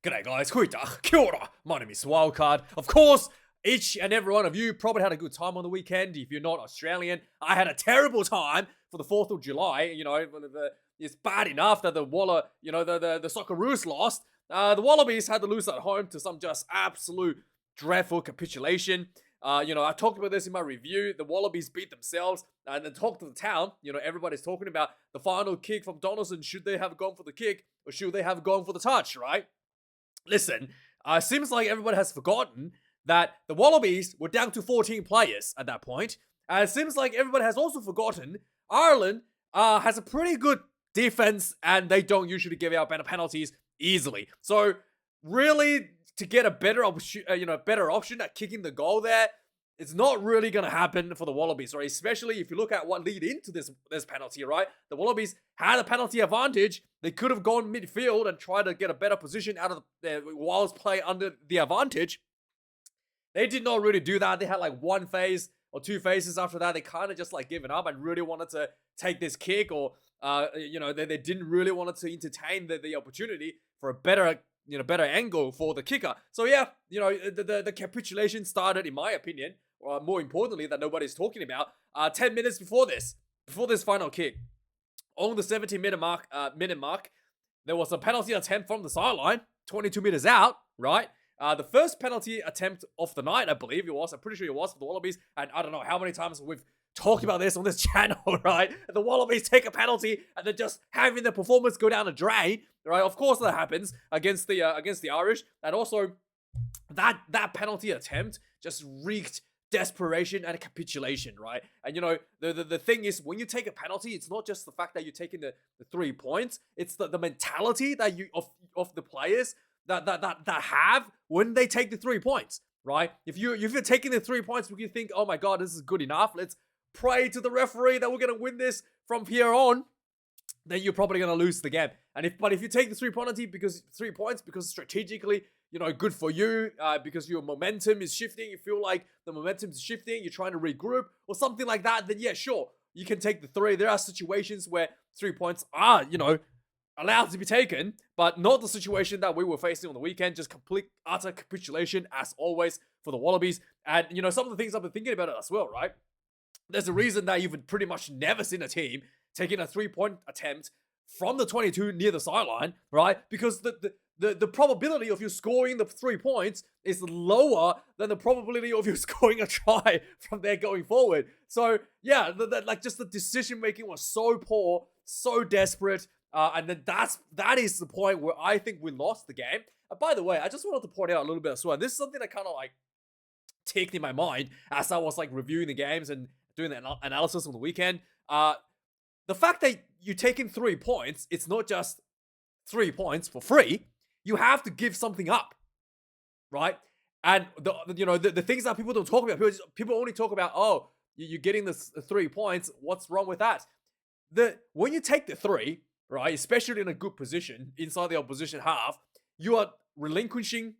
G'day guys, Kuita, kia ora. My name is Wildkard. Of course, each and every one of you probably had a good time on the weekend. If you're not Australian, I had a terrible time for the 4th of July. It's bad enough that the Socceroos lost. The Wallabies had to lose at home to some just absolute dreadful capitulation. I talked about this in my review. The Wallabies beat themselves and then talked to the town. Everybody's talking about the final kick from Donaldson. Should they have gone for the kick or should they have gone for the touch, right? Listen, seems like everybody has forgotten that the Wallabies were down to 14 players at that point. And it seems like everybody has also forgotten Ireland has a pretty good defense and they don't usually give out better penalties easily. So really, to get a better option at kicking the goal there, it's not really going to happen for the Wallabies, right? Especially if you look at what lead into this penalty, right? The Wallabies had a penalty advantage. They could have gone midfield and tried to get a better position out of the Wilds play under the advantage. They did not really do that. They had like one phase or two phases after that. They kind of just like given up and really wanted to take this kick or, they didn't really want to entertain the opportunity for a better angle for the kicker. So yeah, the capitulation started, in my opinion, or more importantly, that nobody's talking about, 10 minutes before this final kick. On the 17-minute mark, there was a penalty attempt from the sideline, 22 meters out, right? The first penalty attempt of the night, I believe it was. I'm pretty sure it was for the Wallabies. And I don't know how many times we've talked about this on this channel, right? The Wallabies take a penalty and then just having the performance go down a drain, right? Of course that happens against the Irish. And also, that penalty attempt just wreaked desperation and capitulation, right? And the thing is, when you take a penalty, it's not just the fact that you're taking the 3 points. It's the mentality that of the players that have when they take the 3 points, right? If you're taking the 3 points, we can think, oh my god, this is good enough. Let's pray to the referee that we're gonna win this from here on. Then you're probably gonna lose the game. But if you take the 3 penalty because strategically, good for you, because your momentum is shifting, you feel like the momentum is shifting, you're trying to regroup or something like that, then yeah, sure, you can take the 3. There are situations where 3 points are, allowed to be taken, but not the situation that we were facing on the weekend. Just complete, utter capitulation as always for the Wallabies. And, some of the things I've been thinking about it as well, right? There's a reason that you've pretty much never seen a team taking a 3-point attempt from the 22 near the sideline, right? Because the probability of you scoring the 3 points is lower than the probability of you scoring a try from there going forward. So yeah, just the decision making was so poor, so desperate, and then that is the point where I think we lost the game. And by the way, I just wanted to point out a little bit as well. This is something that kind of like ticked in my mind as I was like reviewing the games and doing the analysis on the weekend. The fact that you're taking 3 points, it's not just 3 points for free. You have to give something up, right? And the things that people don't talk about, people only talk about, oh, you're getting the 3 points. What's wrong with that? When you take the 3, right, especially in a good position inside the opposition half, you are relinquishing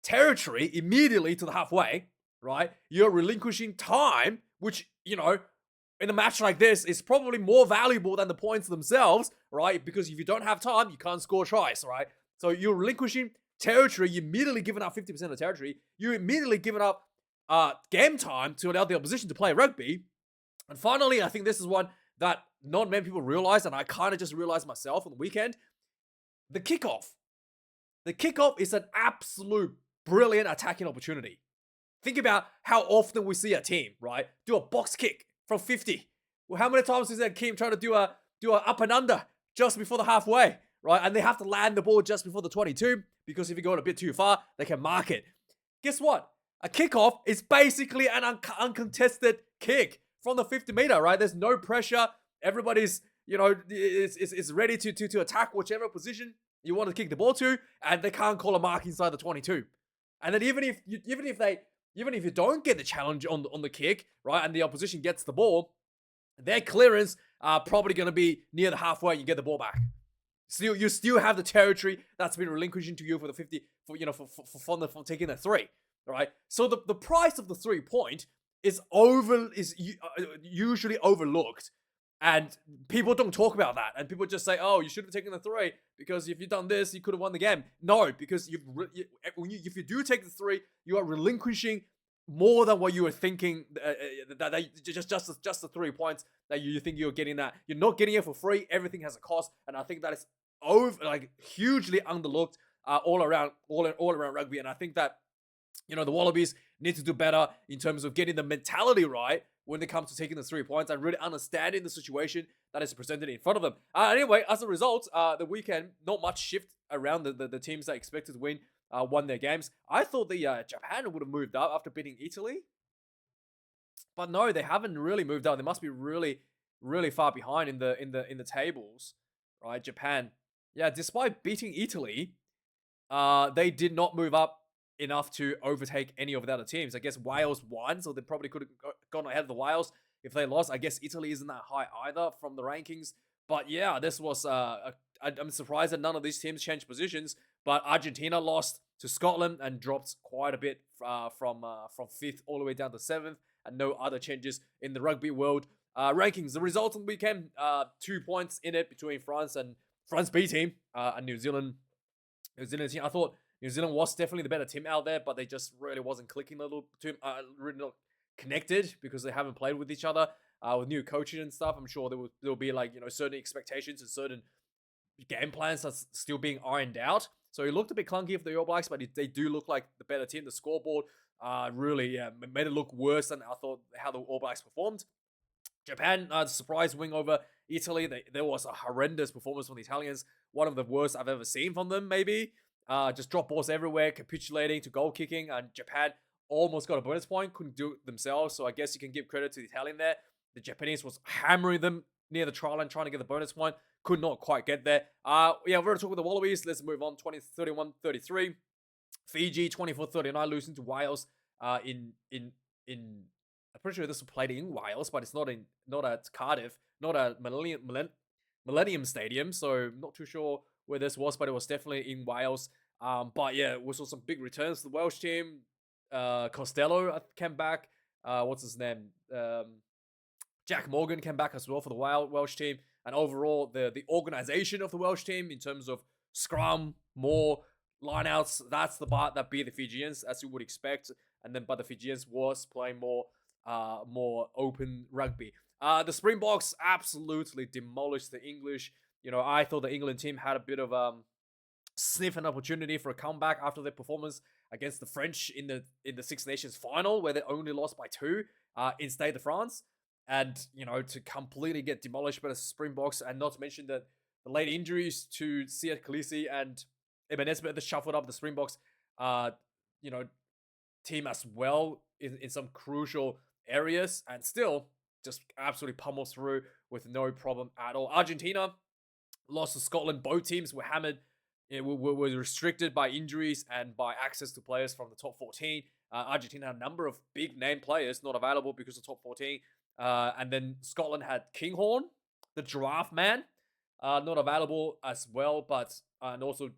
territory immediately to the halfway, right? You're relinquishing time, which, in a match like this is probably more valuable than the points themselves, right? Because if you don't have time, you can't score tries, right? So you're relinquishing territory, you're immediately giving up 50% of territory, you're immediately giving up game time to allow the opposition to play rugby. And finally, I think this is one that not many people realize, and I kind of just realized myself on the weekend, the kickoff. The kickoff is an absolute brilliant attacking opportunity. Think about how often we see a team, right, do a box kick from 50. Well, how many times is that team trying to do a up and under just before the halfway, right? And they have to land the ball just before the 22 because if you go a bit too far, they can mark it. Guess what? A kickoff is basically an uncontested kick from the 50 meter, right? There's no pressure. Everybody's, is ready to attack whichever position you want to kick the ball to, and they can't call a mark inside the 22. And then even if you don't get the challenge on the kick, right, and the opposition gets the ball, their clearance are probably going to be near the halfway and you get the ball back. Still, you still have the territory that's been relinquished to you for the 50, for taking the 3, right? So the price of the 3 point is usually overlooked And people don't talk about that. And people just say, oh, you should have taken the 3 because if you've done this, you could have won the game. No, because if you do take the 3, you are relinquishing more than what you were thinking. Just the 3 points that you think you're getting that. You're not getting it for free. Everything has a cost. And I think that is hugely underlooked all around rugby. And I think that, the Wallabies need to do better in terms of getting the mentality right when it comes to taking the 3 points and really understanding the situation that is presented in front of them. Anyway, as a result, the weekend, not much shift around the teams that expected to win won their games. I thought the Japan would have moved up after beating Italy. But no, they haven't really moved up. They must be really, really far behind in the tables, right? Japan. Yeah, despite beating Italy, they did not move up enough to overtake any of the other teams. I guess Wales won, so they probably could have gone ahead of the Wales if they lost. I guess Italy isn't that high either from the rankings. But yeah, this was I'm surprised that none of these teams changed positions. But Argentina lost to Scotland and dropped quite a bit from 5th all the way down to 7th, and no other changes in the rugby world rankings. The result of the weekend, 2 points in it between France B team and New Zealand team. I thought New Zealand was definitely the better team out there, but they just really wasn't clicking a little too, really not connected because they haven't played with each other with new coaching and stuff. I'm sure there will be certain expectations and certain game plans that's still being ironed out. So it looked a bit clunky for the All Blacks, but they do look like the better team. The scoreboard really made it look worse than I thought how the All Blacks performed. Japan, surprise win over Italy. There was a horrendous performance from the Italians. One of the worst I've ever seen from them, maybe. Just drop balls everywhere, capitulating to goal kicking, and Japan almost got a bonus point, couldn't do it themselves, so I guess you can give credit to the Italian there. The Japanese was hammering them near the try line, trying to get the bonus point, could not quite get there. We're going to talk about the Wallabies. Let's move on. 31-33. Fiji 24-39, losing to Wales in I'm pretty sure this was played in Wales, but it's not at Cardiff, not at Millennium Stadium, so not too sure where this was, but it was definitely in Wales. But yeah, we saw some big returns to the Welsh team. Costello came back. What's his name? Jack Morgan came back as well for the Welsh team. And overall, the organization of the Welsh team in terms of scrum, more lineouts, that's the part that beat the Fijians, as you would expect. But the Fijians was playing more open rugby. The Springboks absolutely demolished the English. I thought the England team had a bit of sniff an opportunity for a comeback after their performance against the French in the Six Nations final, where they only lost by 2 in Stade de France. And, to completely get demolished by the Springboks, and not to mention that the late injuries to Siad Khaleesi and Eben Nesbitt that shuffled up the Springboks, team as well in some crucial areas, and still just absolutely pummeled through with no problem at all. Argentina lost to Scotland. Both teams were hammered. Were restricted by injuries and by access to players from the top 14. Argentina had a number of big name players not available because of top 14. And then Scotland had Kinghorn, the giraffe man, not available as well. And also,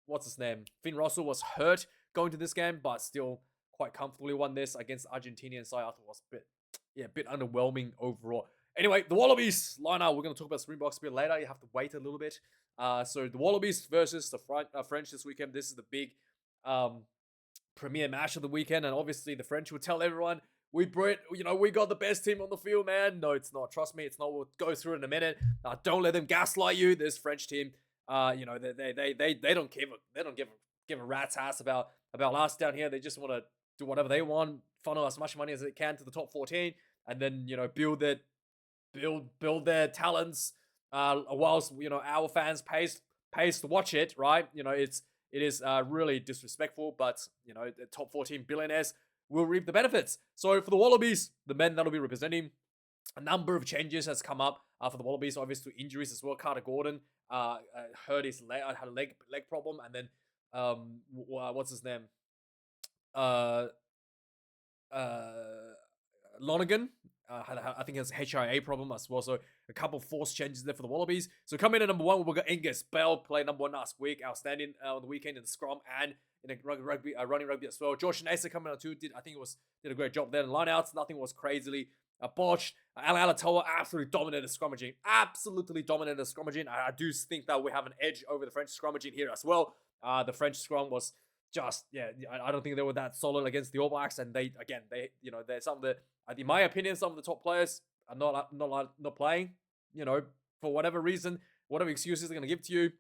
what's his name? Finn Russell was hurt going to this game, but still quite comfortably won this against the Argentinian side. I thought it was a bit underwhelming overall. Anyway, the Wallabies lineup. We're going to talk about Springboks a bit later. You have to wait a little bit. So the Wallabies versus the French this weekend. This is the big premier match of the weekend, and obviously the French will tell everyone we got the best team on the field, man. No, it's not. Trust me, it's not. We'll go through it in a minute. Don't let them gaslight you. This French team, they don't give a rat's ass about us down here. They just want to do whatever they want, funnel as much money as they can to the top 14, and then build their talents. Whilst our fans pays to watch it, right? It is really disrespectful, but the top 14 billionaires will reap the benefits. So for the Wallabies, the men that'll be representing, a number of changes has come up for the Wallabies, obviously injuries as well. Carter Gordon hurt his leg, had a leg problem, and then what's his name? Lonergan. I think it's HIA problem as well. So a couple forced changes there for the Wallabies. So coming in at number 1, we've got Angus Bell, played number 1 last week, outstanding on the weekend in the scrum and in a running rugby as well. Josh Naser coming on 2, did a great job there in lineouts. Nothing was crazily botched. Alatoa absolutely dominated scrummaging. Absolutely dominated scrummaging. I do think that we have an edge over the French scrummaging here as well. The French scrum was just, yeah, I don't think they were that solid against the All Blacks. And they, again, they're some of the, in my opinion, some of the top players are not playing, for whatever reason, whatever excuses they're going to give to you.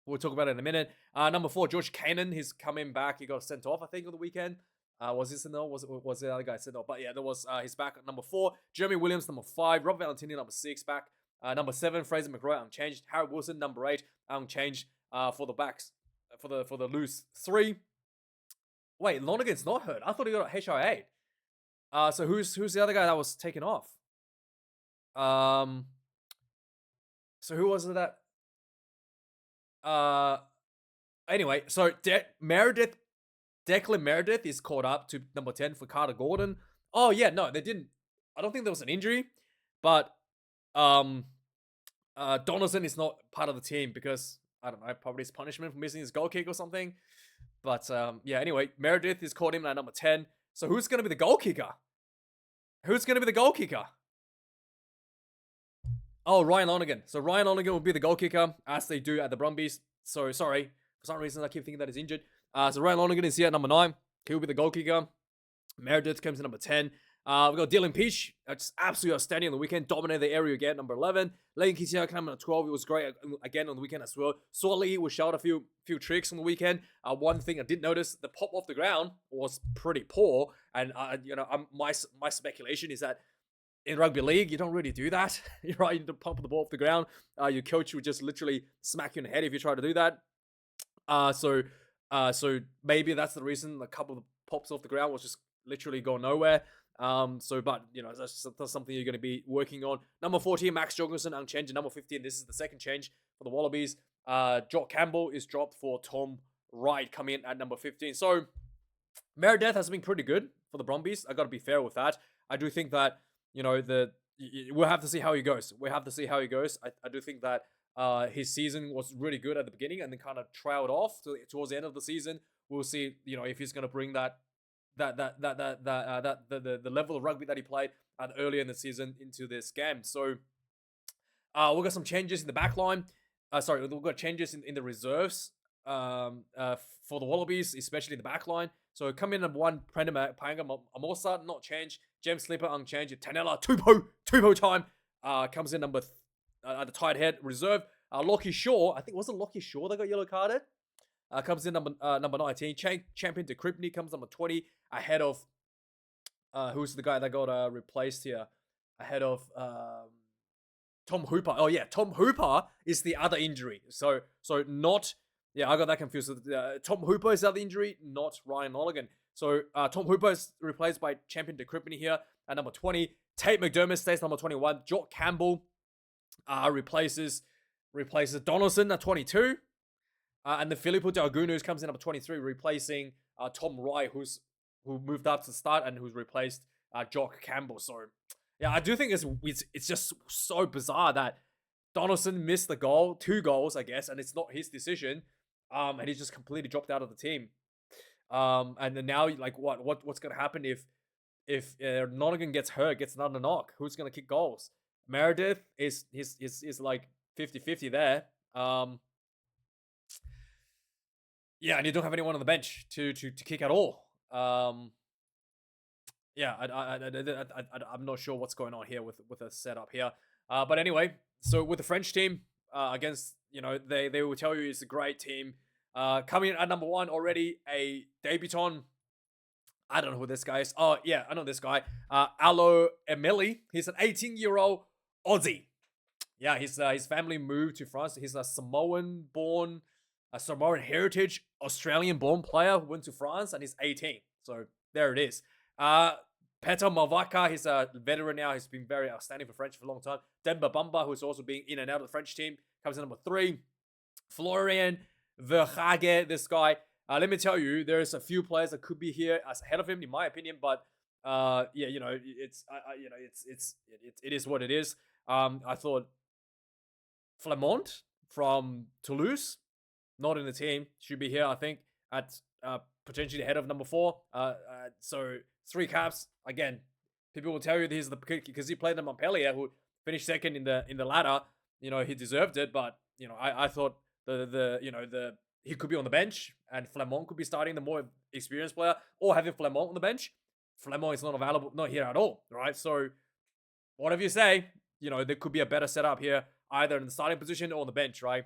We'll talk about it in a minute. Number 4, George Kanan. He's coming back. He got sent off, I think, on the weekend. Was this no? Was the other guy sent off? But yeah, there was. He's back at number 4. Jeremy Williams, number 5. Rob Valentini, number 6, back. Number 7, Fraser McRoy, unchanged. Harry Wilson, number 8, unchanged. For the backs, for the loose 3. Wait, Lonergan's not hurt. I thought he got a HIA. So who's the other guy that was taken off? So who was it that? Anyway, so Declan Meredith is caught up to number 10 for Carter Gordon. Oh yeah, no, they didn't. I don't think there was an injury, but Donaldson is not part of the team because I don't know, probably his punishment for missing his goal kick or something. But yeah, anyway, Meredith is caught in at number 10. So who's gonna be the goal kicker? Oh, Ryan Lonergan. So Ryan Lonergan will be the goal kicker, as they do at the Brumbies. So, sorry. For some reason, I keep thinking that he's injured. So Ryan Lonergan is here at number 9. He will be the goal kicker. Meredith comes in number 10. We've got Dylan Peach. Just absolutely outstanding on the weekend. Dominated the area again, number 11. Leighton Kitiak coming at 12. He was great again on the weekend as well. Sorley was showed a few tricks on the weekend. One thing I did notice, the pop off the ground was pretty poor. And, my speculation is that in rugby league, you don't really do that. You're right, you don't pump the ball off the ground. Your coach would just literally smack you in the head if you try to do that. So maybe that's the reason a couple of pops off the ground was just literally going nowhere. But that's something you're going to be working on. Number 14, Max Jorgensen, unchanged. And number 15, this is the second change for the Wallabies. Jock Campbell is dropped for Tom Wright coming in at number 15. So Meredith has been pretty good for the Brumbies. I got to be fair with that. I do think that we'll have to see how he goes. I do think that his season was really good at the beginning and then kind of trailed off towards the end of the season. We'll see, if he's going to bring the level of rugby that he played earlier in the season into this game. So we've got some changes in the back line. We've got changes in the reserves for the Wallabies, especially in the back line. So coming in at 1, Brendan Panga Amosa, not changed. James Slipper, unchanged. Tanela, Tupo time. Comes in number at the tight head reserve. Lockie Shaw, I think, wasn't Lockie Shaw that got yellow carded? Comes in number 19. Champion de Cripney comes number 20. Ahead of, who's the guy that got replaced here? Ahead of Tom Hooper. Oh yeah, Tom Hooper is the other injury. So not, yeah, I got that confused. Tom Hooper is the other injury, not Ryan Lonergan. So Tom Hooper is replaced by Champion de Cripney here at number 20. Tate McDermott stays number 21. Jock Campbell replaces Donaldson at 22. And the Filippo Delgunus comes in number 23, replacing Tom Wright, who moved up to start and who's replaced Jock Campbell. So yeah, I do think it's just so bizarre that Donaldson missed the goal, 2 goals, I guess, and it's not his decision. And he's just completely dropped out of the team. And then now, like, what's gonna happen if Lonergan gets hurt, gets another knock? Who's gonna kick goals? Meredith is like 50-50 there. Yeah, and you don't have anyone on the bench to kick at all. Yeah, I'm not sure what's going on here with the setup here. But anyway, so with the French team against, they will tell you it's a great team. Coming in at number 1 already, a debutant. I don't know who this guy is. Oh yeah, I know this guy. Alo Emeli. He's an 18-year-old Aussie. Yeah, his family moved to France. He's a Samoan heritage Australian-born player who went to France, and he's 18. So there it is. Peter Malvaka, he's a veteran now. He's been very outstanding for French for a long time. Demba Bamba, who's also been in and out of the French team, comes in number 3. Florian Verhaeghe, this guy. Let me tell you, there's a few players that could be here as ahead of him, in my opinion. But yeah, it is what it is. I thought Flamont from Toulouse, not in the team, should be here, I think, at potentially ahead of number 4. So 3 caps. Again, people will tell you he's the because he played in Montpellier, who finished second in the ladder. He deserved it, but I thought the he could be on the bench and Flamand could be starting, the more experienced player, or having Flamand on the bench. Flamand is not available, not here at all, right? So whatever you say, there could be a better setup here, either in the starting position or on the bench, right?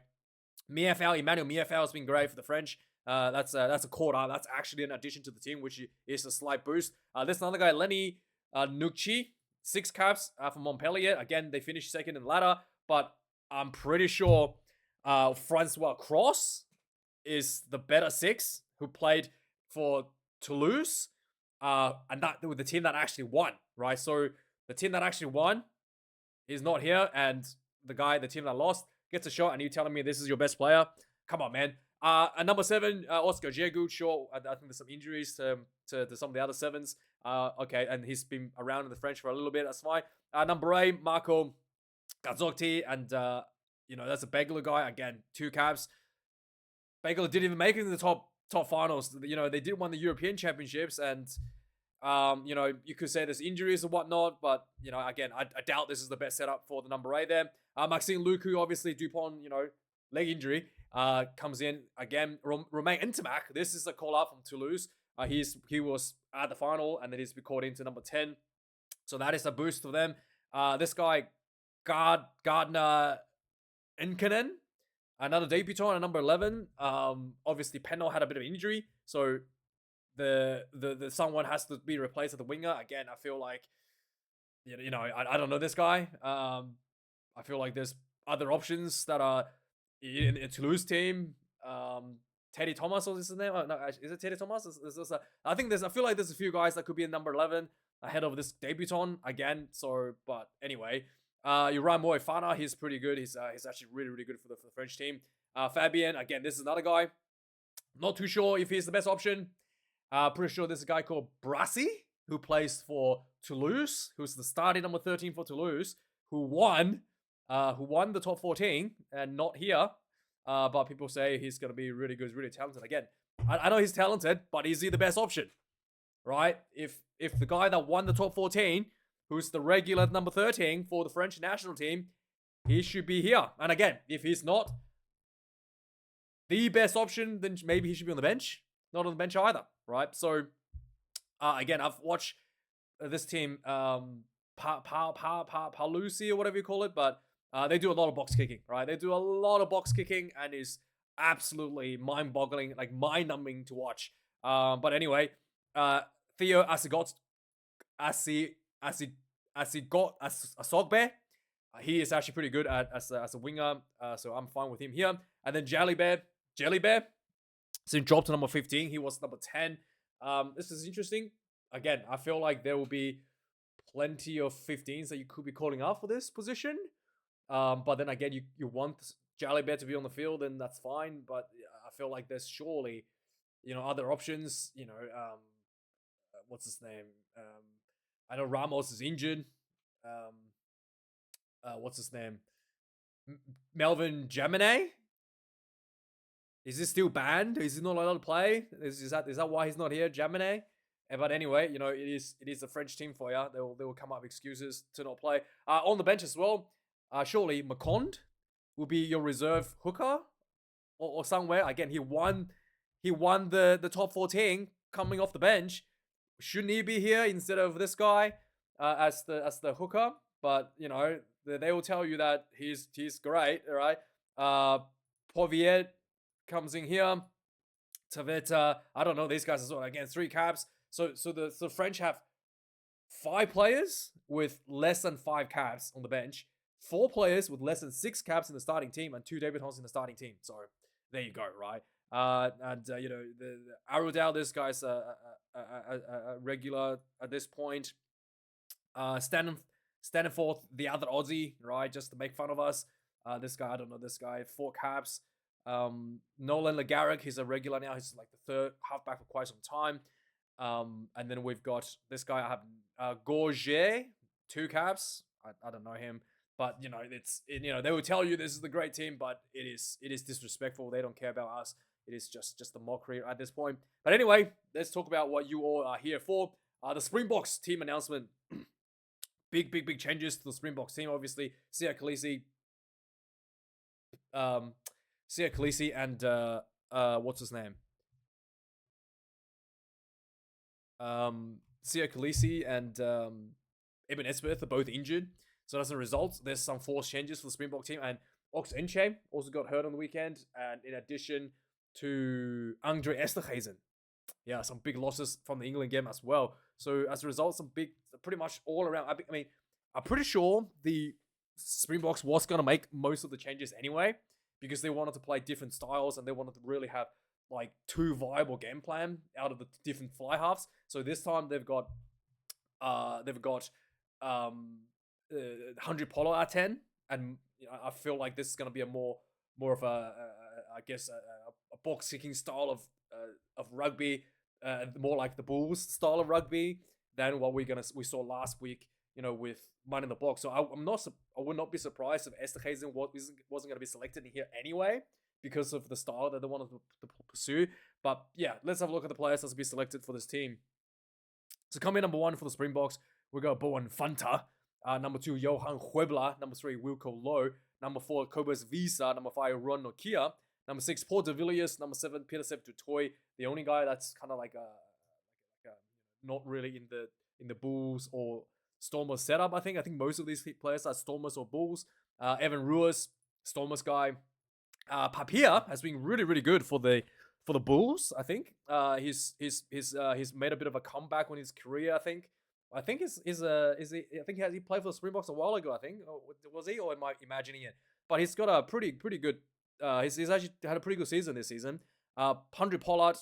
Emmanuel Miafal has been great for the French. That's a quarter. That's actually an addition to the team, which is a slight boost. There's another guy, Lenny Nukchi, 6 caps from Montpellier. Again, they finished second in the ladder, but I'm pretty sure Francois Cross is the better 6 who played for Toulouse, and that with the team that actually won, right? So the team that actually won is not here, and the team that lost gets a shot, and you telling me this is your best player? Come on, man. And number 7, Oscar Giroud. Sure, I think there's some injuries to some of the other 7s. Okay, and he's been around in the French for a little bit. That's fine. Number 8, Marco Gazzotti, and that's a Begler guy. Again, 2 caps. Begler didn't even make it in the top finals. They did win the European Championships, and you could say there's injuries and whatnot, but again, I doubt this is the best setup for the number 8 there. Maxime Lucu, obviously Dupont, leg injury, comes in again. Romain Ntamak, this is a call out from Toulouse. He was at the final, and then he's been called into number 10, so that is a boost for them. This guy, Gardner Enkanen, another debutant at number 11. Obviously Pennell had a bit of injury, so the someone has to be replaced at the winger. Again, I feel like I don't know this guy. I feel like there's other options that are in a Toulouse team. Teddy Thomas, or is his name? No, is it Teddy Thomas? I feel like there's a few guys that could be in number 11 ahead of this debutant again. So, but anyway, Uriah Moefana, he's pretty good. He's actually really, really good for the French team. Fabien, again, this is another guy. Not too sure if he's the best option. Pretty sure there's a guy called Brassy who plays for Toulouse, who's the starting number 13 for Toulouse, who won the top 14 and not here. But people say he's going to be really good, really talented. Again, I know he's talented, but is he the best option? Right? If the guy that won the top 14, who's the regular number 13 for the French national team, he should be here. And again, if he's not the best option, then maybe he should be on the bench. Not on the bench either, right? So, again, I've watched this team, Palusi or whatever you call it, but they do a lot of box kicking, right? They do a lot of box kicking, and is absolutely mind-boggling, like mind-numbing to watch. But anyway, Theo Asogbe, he is actually pretty good as a winger, so I'm fine with him here. And then Jelly Bear, so he dropped to number 15. He was number 10. This is interesting. Again, I feel like there will be plenty of 15s that you could be calling out for this position. But then again, you want Jalibert to be on the field, and that's fine. But I feel like there's surely, other options. What's his name? I know Ramos is injured. What's his name? Melvin Jaminet? Is he still banned? Is he not allowed to play? Is that why he's not here, Jaminet? But anyway, it is a French team for you. They will come up with excuses to not play. On the bench as well, surely Maconde will be your reserve hooker or somewhere. Again, he won the top 14 coming off the bench. Shouldn't he be here instead of this guy as the hooker? But they will tell you that he's great, all right? Povier comes in here. Taveta, I don't know these guys as well. Again, 3 caps. So the French have 5 players with less than 5 caps on the bench, 4 players with less than 6 caps in the starting team, and 2 debutants in the starting team. So there you go, right? The Arudel, this guy's a regular at this point. Standing forth the other Aussie, right? Just to make fun of us. This guy, I don't know this guy, 4 caps. Nolan Legaric, he's a regular now. He's like the 3rd halfback for quite some time. And then we've got this guy. I have Gorget, 2 caps. I don't know him, but they will tell you this is the great team, but it is disrespectful. They don't care about us. It is just a mockery at this point. But anyway, let's talk about what you all are here for. The Springboks team announcement big changes to the Springboks team. Obviously, Sia Khaleesi and what's his name? Sia Khaleesi and Ibn Esbeth are both injured. So as a result, there's some forced changes for the Springbok team. And Ox Enche also got hurt on the weekend. And in addition to Andre Esterhuizen. Yeah, some big losses from the England game as well. So as a result, pretty much all around. I mean, I'm pretty sure the Springboks was going to make most of the changes anyway, because they wanted to play different styles and they wanted to really have like two viable game plan out of the different fly halves. So this time they've got 100 Polo at 10, and I feel like this is going to be a more of a box kicking style of rugby, more like the Bulls style of rugby than what we saw last week, with Mine in the Box. So I would not be surprised if Esterhuizen wasn't going to be selected in here anyway, because of the style that they wanted to pursue. But yeah, let's have a look at the players that's to be selected for this team. So coming number 1 for the Springboks, we got Bowen Fanta. Number 2, Johan Huebla. Number 3, Wilco Low. Number 4, Cobus Visa. Number 5, Ron Nokia. Number 6, Paul de Villiers. Number 7, Peter Sepp Dutoy. The only guy that's kind of like a not really in the Bulls or Stormers setup. I think most of these players are Stormers or Bulls. Evan Ruiz, Stormers guy. Papia has been really good for the Bulls. I think he's made a bit of a comeback on his career. I think he played for the Springboks a while ago. I think, was he, or am I imagining it? But he's got a pretty good. He's actually had a pretty good season this season. Pandre Pollard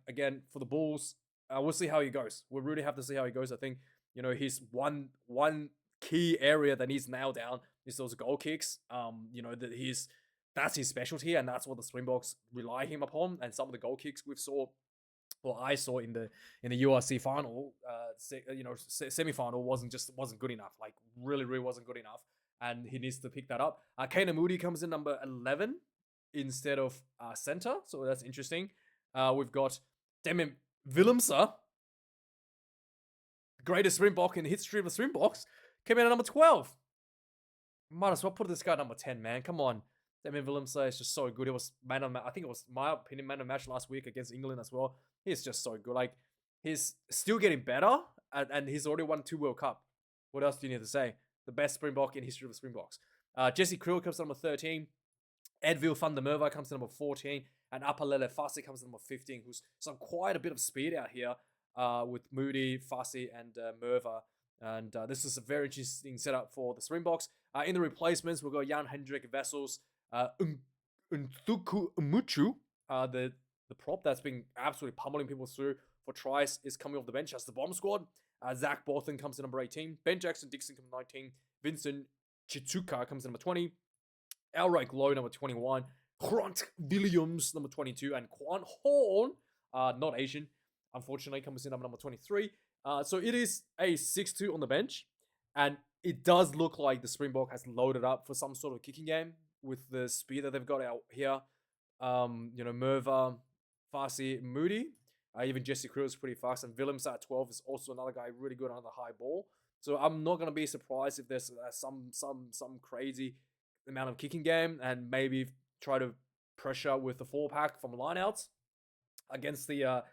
again for the Bulls. We'll see how he goes. We'll really have to see how he goes. I think he's one key area that he's nailed down is those goal kicks. That's his specialty, and that's what the Springboks rely him upon. And some of the goal kicks I saw in the URC final, semi-final wasn't good enough. Like really wasn't good enough, and he needs to pick that up. Kaina Moody comes in number 11 instead of center, so that's interesting. We've got Damian Willemse, greatest Springbok in the history of the Springboks, came in at number 12. Might as well put this guy at number 10, man. Come on. Damian Willemse is just so good. It was I think it was my opinion man of match last week against England as well. He's just so good. Like, he's still getting better, and he's already won 2 World Cup. What else do you need to say? The best Springbok in history of the Springboks. Jesse Kriel comes to number 13. Edville van der Merwe comes to number 14. And Apalele Fassi comes to number 15, who's quite a bit of speed out here with Moody, Fassi, and Merwe. And this is a very interesting setup for the Springboks. In the replacements, we've got Jan Hendrik Vessels, Nthuku Muchu, the prop that's been absolutely pummeling people through for tries, is coming off the bench as the bomb squad. Zach Bothan comes to number 18. Ben Jackson Dixon comes to 19. Vincent Chituka comes to number 20. Elric Lowe, number 21. Grant Williams, number 22. And Quan Horn, not Asian, unfortunately, comes in number 23. So it is a 6-2 on the bench. And it does look like the Springbok has loaded up for some sort of kicking game with the speed that they've got out here. Merwe, Fassi, Moody. Even Jesse Kriel is pretty fast. And Willems at 12 is also another guy really good on the high ball. So I'm not going to be surprised if there's some crazy amount of kicking game, and maybe try to pressure with the 4-pack from lineouts against the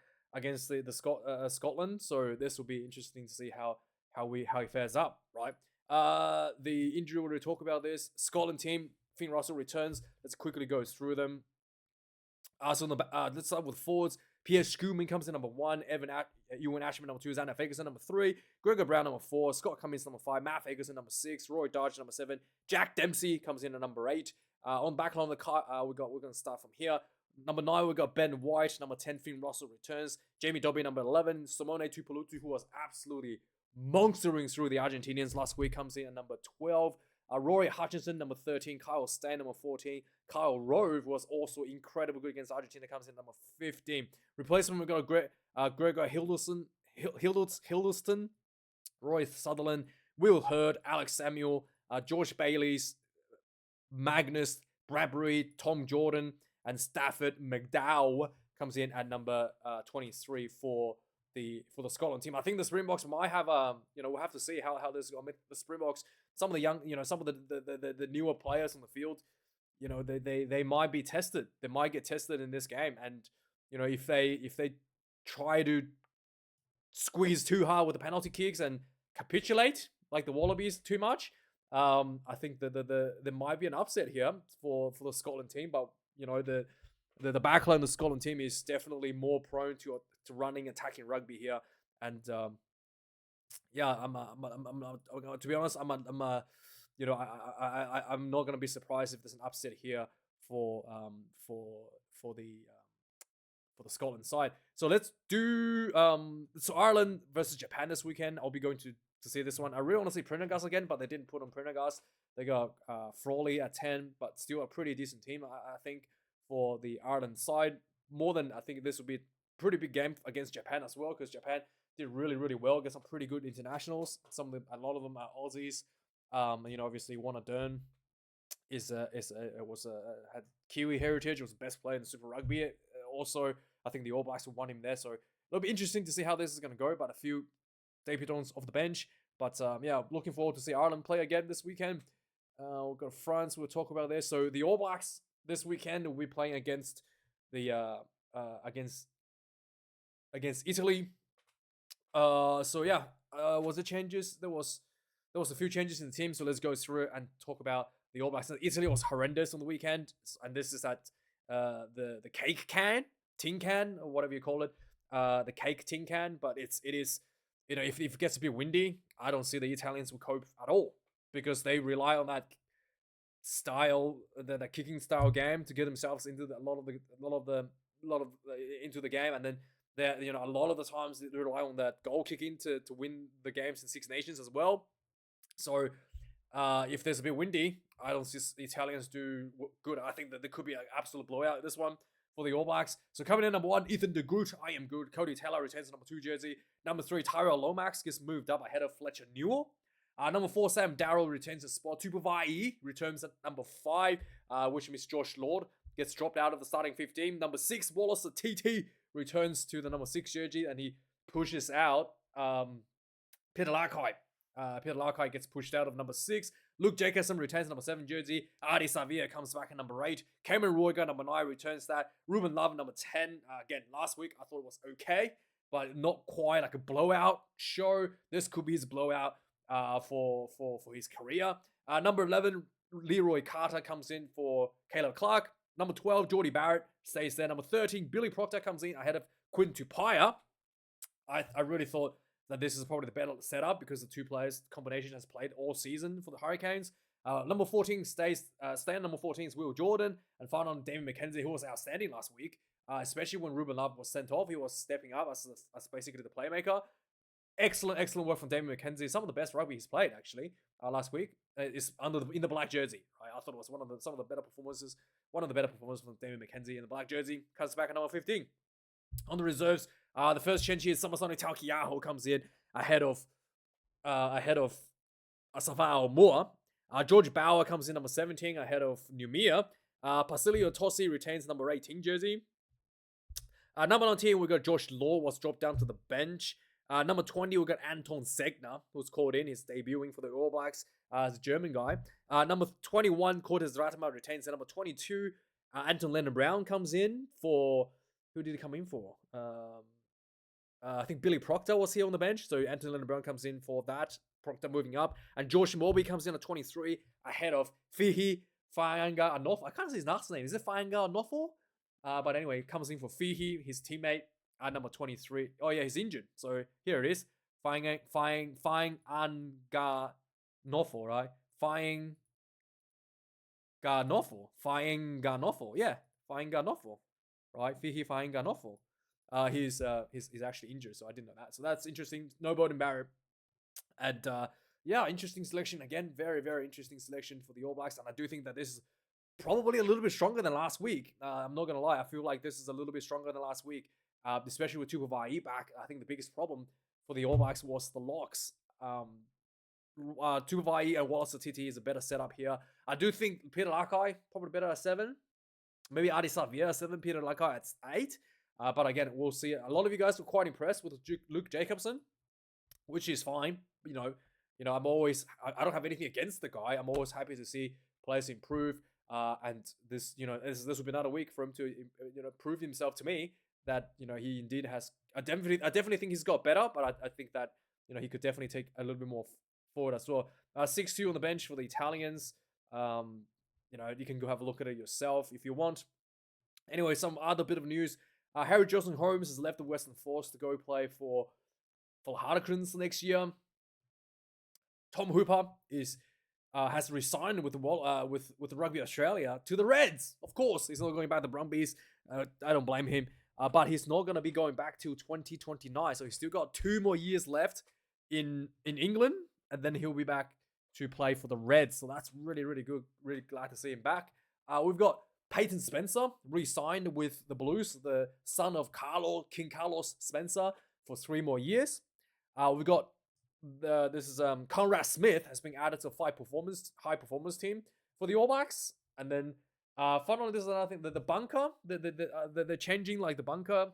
Scotland. So this will be interesting to see how he fares up, right? The injury, we're going to talk about this. Scotland team, Finn Russell returns. Let's quickly go through them. So let's start with forwards. Pierre Schoeman comes in number 1. Ewan Ashman number 2. Xander Ferguson number 3. Gregor Brown number 4. Scott Cummins number 5. Matt Ferguson number 6. Roy Dodge number 7. Jack Dempsey comes in at number 8. On back line, we're going to start from here. Number 9, we've got Ben White. Number 10, Finn Russell returns. Jamie Dobby number 11. Simone Tuipulotu, who was absolutely monstering through the Argentinians last week, comes in at number 12. Rory Hutchinson, number 13. Kyle Stain, number 14. Kyle Rove was also incredible good against Argentina, comes in number 15. Replacement, we've got Gregor Hildeston, Roy Sutherland, Will Hurd, Alex Samuel, George Bayliss, Magnus Bradbury, Tom Jordan, and Stafford McDowell comes in at number 23 for for the Scotland team. I think the Springboks might have we'll have to see how this goes. I mean, the Springboks, some of the young, some of the newer players on the field, they might be tested. They might get tested in this game, and if they try to squeeze too hard with the penalty kicks and capitulate like the Wallabies too much, I think that there might be an upset here for the Scotland team. But the backline of the Scotland team is definitely more prone to running, attacking rugby here, and I'm to be honest, I'm not gonna be surprised if there's an upset here for the Scotland side. So let's do Ireland versus Japan this weekend. I'll be going to see this one. I really want to see Prendergast again, but they didn't put on Prendergast. They got Frawley at 10, but still a pretty decent team, I think, for the Ireland side. More than, I think this would be a pretty big game against Japan as well, because Japan did really, really well against some pretty good internationals. A lot of them are Aussies. Obviously, Warner Dern had Kiwi heritage. Was the best player in the Super Rugby. Also, I think the All Blacks would want him there. So it'll be interesting to see how this is going to go. But a few debutants off the bench. But looking forward to see Ireland play again this weekend. We've got France. We'll talk about this. So the All Blacks this weekend will be playing against the against Italy. Was it changes? There was a few changes in the team. So let's go through and talk about the All Blacks. Italy was horrendous on the weekend, and this is at the cake can, tin can, or whatever you call it, the cake tin can. But it is if it gets a bit windy, I don't see the Italians will cope at all, because they rely on that style, the kicking style game to get themselves into a lot of into the game, and then they a lot of the times they rely on that goal kicking to win the games in Six Nations as well. So if there's a bit windy, I don't see the Italians do good. I think that there could be an absolute blowout this one for the All Blacks. So coming in number 1, Ethan de Groot, I am good. Cody Taylor retains the number 2 jersey. Number 3, Tyrell Lomax gets moved up ahead of Fletcher Newell. Number 4, Sam Darrell retains a spot. Tupavai returns at number 5, which means Josh Lord gets dropped out of the starting 15. Number 6, Wallace the TT returns to the number 6 jersey, and he pushes out Peter Larkhite. Peter Larkhite gets pushed out of number 6. Luke Jacobson retains number 7 jersey. Artie Savia comes back at number 8. Cameron Royger, number 9, returns that. Ruben Love, number 10. Again, last week I thought it was okay, but not quite like a blowout show. This could be his blowout for his career. Number 11, Leroy Carter comes in for Caleb Clark. Number 12, Geordie Barrett stays there. Number 13, Billy Proctor comes in ahead of Quinton Tupaya. I really thought that this is probably the better setup, because the two players combination has played all season for the Hurricanes. Number 14 number 14 is Will Jordan, and final on David McKenzie, who was outstanding last week, especially when Ruben Love was sent off. He was stepping up as basically the playmaker. Excellent work from David McKenzie. Some of the best rugby he's played actually last week is in the black jersey. Right? I thought it was one of the better performances from David McKenzie in the black jersey. Cuts back at number 15. On the reserves, the first change here is Samasoni Taukiaho comes in ahead of Asafao Moore. George Bauer comes in number 17 ahead of Numia. Pasilio Tossi retains number 18 jersey. Number 19, we got Josh Law was dropped down to the bench. Number 20, we got Anton Segner, who's called in. He's debuting for the All Blacks as a German guy. Number 21, Cortez Ratama retains. Number 22, Anton Lennon Brown comes in for... Who did he come in for? I think Billy Proctor was here on the bench. So Anton Lennon Brown comes in for that. Proctor moving up. And Josh Morby comes in at 23 ahead of Fihi Fainga Anof. I can't say his last name. Is it Fainga Anofo? But anyway, comes in for Fihi, his teammate, at number 23. Oh yeah, he's injured. So here it is. Fainga Nofo, right? Fainga Nofo. Yeah, Fainga Nofo. Right, Fihi Fainga Nofo. He's actually injured, so I didn't know that. So that's interesting. No Bowden Barrett. And interesting selection. Again, very, very interesting selection for the All Blacks. And I do think that this is probably a little bit stronger than last week. I'm not going to lie. I feel like this is a little bit stronger than last week, especially with Tupavai back. I think the biggest problem for the All Blacks was the locks. Tupavai and Wallace TT is a better setup here. I do think Peter Lakai probably better at 7. Maybe Adi Savia 7, Peter Lakai at 8. But again, we'll see. A lot of you guys were quite impressed with Luke Jacobson, which is fine. I'm always I don't have anything against the guy. I'm always happy to see players improve. And this will be another week for him to prove himself to me that he indeed has. I definitely think he's got better, but I think that he could definitely take a little bit more forward as well. 6-2 on the bench for the Italians. You can go have a look at it yourself if you want. Anyway, some other bit of news. Harry Johnson Holmes has left the Western Force to go play for Harlequins next year. Tom Hooper has resigned with the Rugby Australia to the Reds. Of course, he's not going back to the Brumbies. I don't blame him. But he's not going to be going back till 2029. So he's still got 2 more years left in England, and then he'll be back to play for the Reds. So that's really, really good. Really glad to see him back. We've got Peyton Spencer re-signed with the Blues, the son of King Carlos Spencer, for 3 more years. We've got Conrad Smith has been added to a high performance team for the All Blacks, and then finally this is another thing. The bunker, they're changing like the bunker.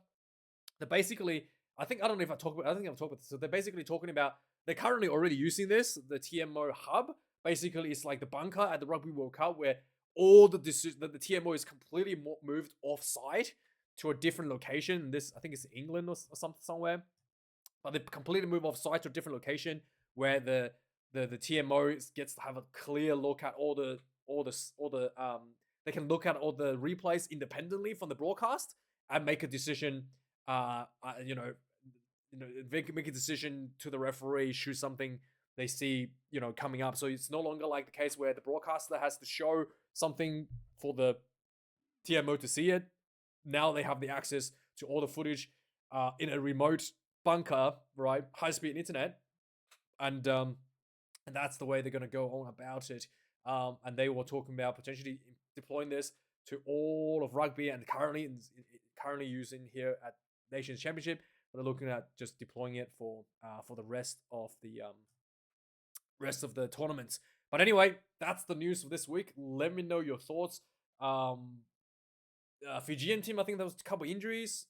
They're basically, I think I've talked about this. So they're basically talking about, they're currently already using this, the TMO hub. Basically, it's like the bunker at the Rugby World Cup where all the TMO is completely moved off-site to a different location. I think it's England or somewhere. But they completely move off-site to a different location where the TMO gets to have a clear look at all the they can look at all the replays independently from the broadcast and make a decision. Make a decision to the referee, shoot something they see, coming up. So it's no longer like the case where the broadcaster has to show something for the TMO to see it. Now they have the access to all the footage in a remote bunker, right? High-speed internet. And that's the way they're going to go on about it. And they were talking about potentially deploying this to all of rugby, and currently using here at Nations Championship. But they're looking at just deploying it for the rest of the tournaments. But anyway, that's the news for this week. Let me know your thoughts. Fijian team, I think there was a couple injuries.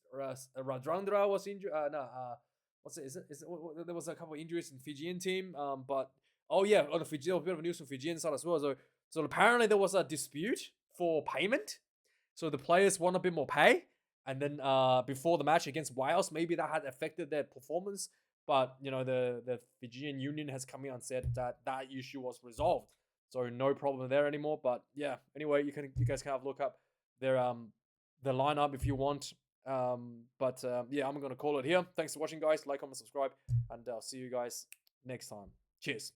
Rajandra was injured. There was a couple injuries in Fijian team. But on the Fijian, a bit of news from Fijian side as well. So apparently there was a dispute for payment. So the players want a bit more pay. And then before the match against Wales, maybe that had affected their performance. But the Fijian Union has come in and said that issue was resolved. So no problem there anymore. But yeah, anyway, you guys can have a look up their lineup if you want. I'm gonna call it here. Thanks for watching, guys. Like, comment, subscribe, and I'll see you guys next time. Cheers.